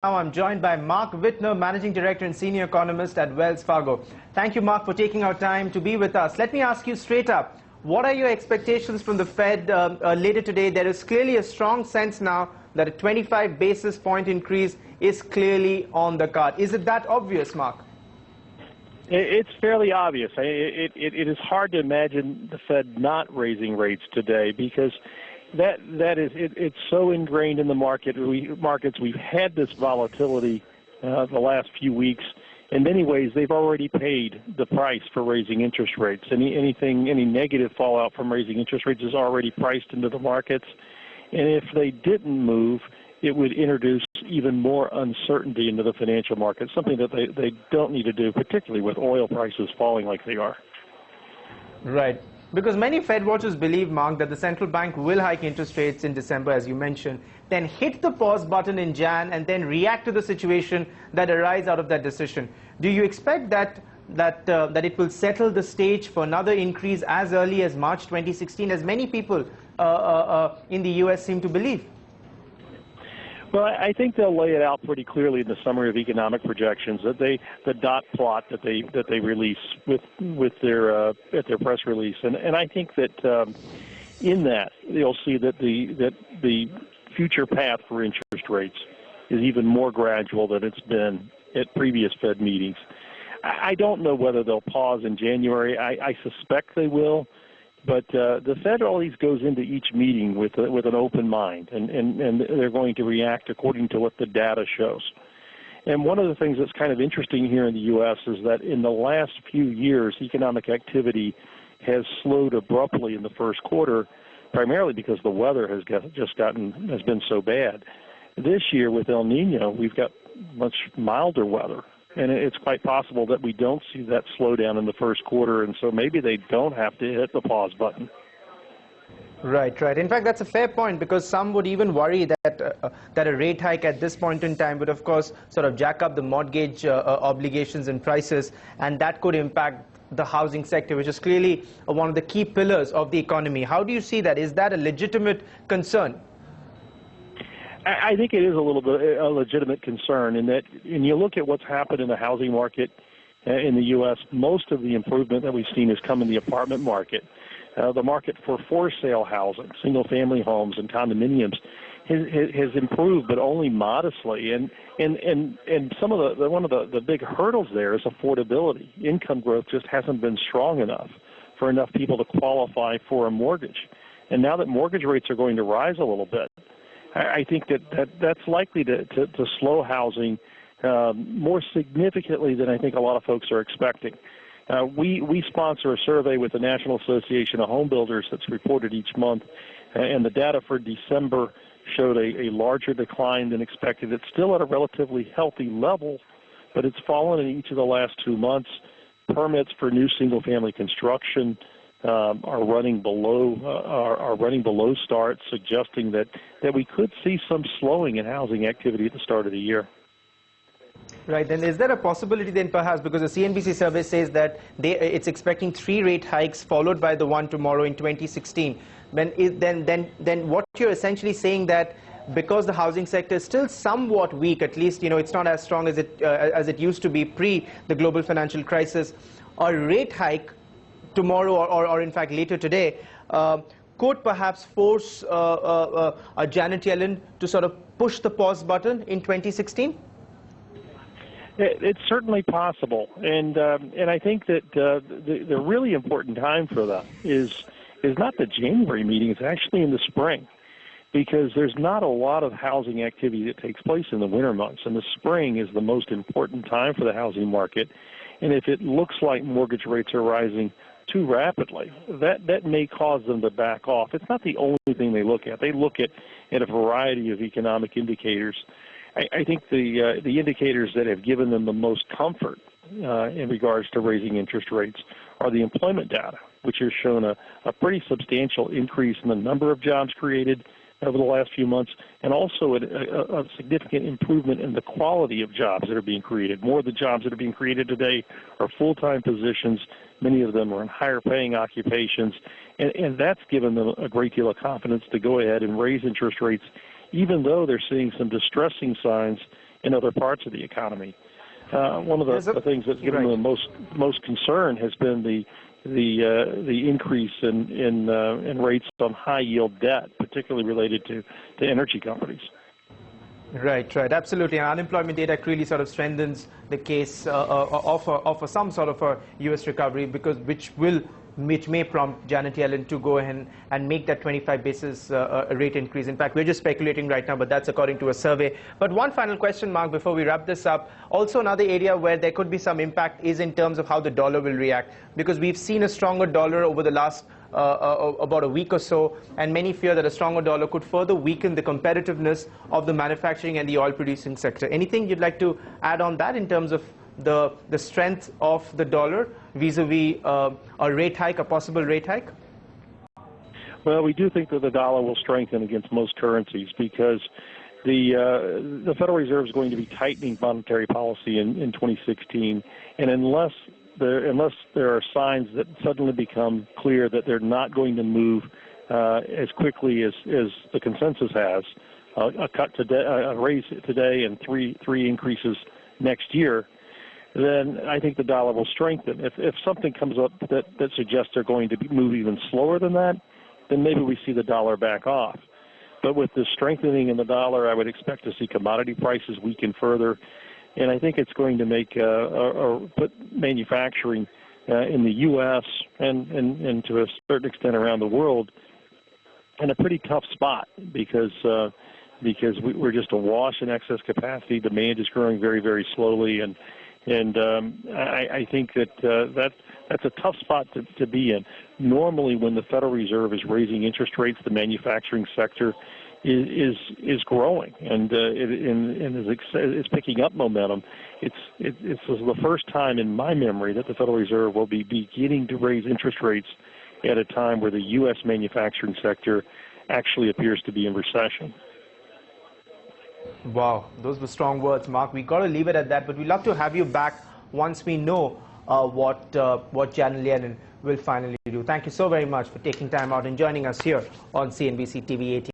Now I'm joined by Mark Wittner, Managing Director and Senior Economist at Wells Fargo. Thank you, Mark, for taking our time to be with us. Let me ask you straight up, what are your expectations from the Fed later today? There is clearly a strong sense now that a 25 basis point increase is clearly on the card. Is it that obvious, Mark? It's fairly obvious. It is hard to imagine the Fed not raising rates today because it's so ingrained in the markets. We've had this volatility the last few weeks. In many ways, they've already paid the price for raising interest rates. Any negative fallout from raising interest rates is already priced into the markets. And if they didn't move, it would introduce even more uncertainty into the financial markets, something that they don't need to do, particularly with oil prices falling like they are. Right. Because many Fed watchers believe, Mark, that the central bank will hike interest rates in December, as you mentioned, then hit the pause button in Jan, and then react to the situation that arises out of that decision. Do you expect that it will settle the stage for another increase as early as March 2016, as many people in the U.S. seem to believe? Well, I think they'll lay it out pretty clearly in the summary of economic projections the dot plot that they release with their at their press release, and I think that in that you'll see that the future path for interest rates is even more gradual than it's been at previous Fed meetings. I don't know whether they'll pause in January. I suspect they will. But the Fed always goes into each meeting with an open mind, and they're going to react according to what the data shows. And one of the things that's kind of interesting here in the U.S. is that in the last few years, economic activity has slowed abruptly in the first quarter, primarily because the weather has been so bad. This year with El Nino, we've got much milder weather. And it's quite possible that we don't see that slowdown in the first quarter, and so maybe they don't have to hit the pause button. Right. In fact, that's a fair point, because some would even worry that a rate hike at this point in time would, of course, sort of jack up the mortgage obligations and prices, and that could impact the housing sector, which is clearly one of the key pillars of the economy. How do you see that? Is that a legitimate concern? I think it is a little bit a legitimate concern in that when you look at what's happened in the housing market in the U.S., most of the improvement that we've seen has come in the apartment market. The market for sale housing, single-family homes and condominiums has improved, but only modestly. And some of one of the big hurdles there is affordability. Income growth just hasn't been strong enough for enough people to qualify for a mortgage. And now that mortgage rates are going to rise a little bit, I think that's likely to slow housing more significantly than I think a lot of folks are expecting. We sponsor a survey with the National Association of Home Builders that's reported each month, and the data for December showed a larger decline than expected. It's still at a relatively healthy level, but it's fallen in each of the last 2 months. Permits for new single-family construction are running below starts, suggesting that we could see some slowing in housing activity at the start of the year. Right. Then is there a possibility then perhaps, because the CNBC survey says that it's expecting 3 rate hikes followed by the one tomorrow in 2016. Then what you're essentially saying that because the housing sector is still somewhat weak, at least it's not as strong as it used to be pre the global financial crisis, a rate hike tomorrow or in fact later today could perhaps force Janet Yellen to sort of push the pause button in 2016? It's certainly possible, and I think that the really important time for that is not the January meeting; it's actually in the spring, because there's not a lot of housing activity that takes place in the winter months, and the spring is the most important time for the housing market. And if it looks like mortgage rates are rising too rapidly, that may cause them to back off. It's not the only thing they look at. They look at a variety of economic indicators. I think the indicators that have given them the most comfort in regards to raising interest rates are the employment data, which has shown a pretty substantial increase in the number of jobs created over the last few months, and also a significant improvement in the quality of jobs that are being created. More of the jobs that are being created today are full-time positions. Many of them are in higher-paying occupations, and that's given them a great deal of confidence to go ahead and raise interest rates, even though they're seeing some distressing signs in other parts of the economy. One of the things that's given them the most concern has been the increase in rates on high yield debt, particularly related to energy companies. Right, absolutely. And unemployment data clearly sort of strengthens the case of some sort of a U.S. recovery, which may prompt Janet Yellen to go ahead and make that 25 basis rate increase. In fact, we're just speculating right now, but that's according to a survey. But one final question, Mark, before we wrap this up. Also, another area where there could be some impact is in terms of how the dollar will react, because we've seen a stronger dollar over the last about a week or so, and many fear that a stronger dollar could further weaken the competitiveness of the manufacturing and the oil-producing sector. Anything you'd like to add on that in terms of the strength of the dollar vis-a-vis a rate hike, a possible rate hike? Well, we do think that the dollar will strengthen against most currencies because the Federal Reserve is going to be tightening monetary policy in 2016, and unless there are signs that suddenly become clear that they're not going to move as quickly as the consensus has, a raise today and three increases next year, then I think the dollar will strengthen. If something comes up that suggests they're going to move even slower than that, then maybe we see the dollar back off. But with the strengthening in the dollar, I would expect to see commodity prices weaken further. And I think it's going to make put manufacturing in the U.S. and to a certain extent around the world in a pretty tough spot because we're just awash in excess capacity. Demand is growing very, very slowly, and I think that's a tough spot to be in. Normally, when the Federal Reserve is raising interest rates, the manufacturing sector is growing and is picking up momentum. It's the first time in my memory that the Federal Reserve will be beginning to raise interest rates at a time where the U.S. manufacturing sector actually appears to be in recession. Wow, those were strong words, Mark. We got to leave it at that, but we'd love to have you back once we know what Janet Yellen will finally do. Thank you so very much for taking time out and joining us here on CNBC TV 18.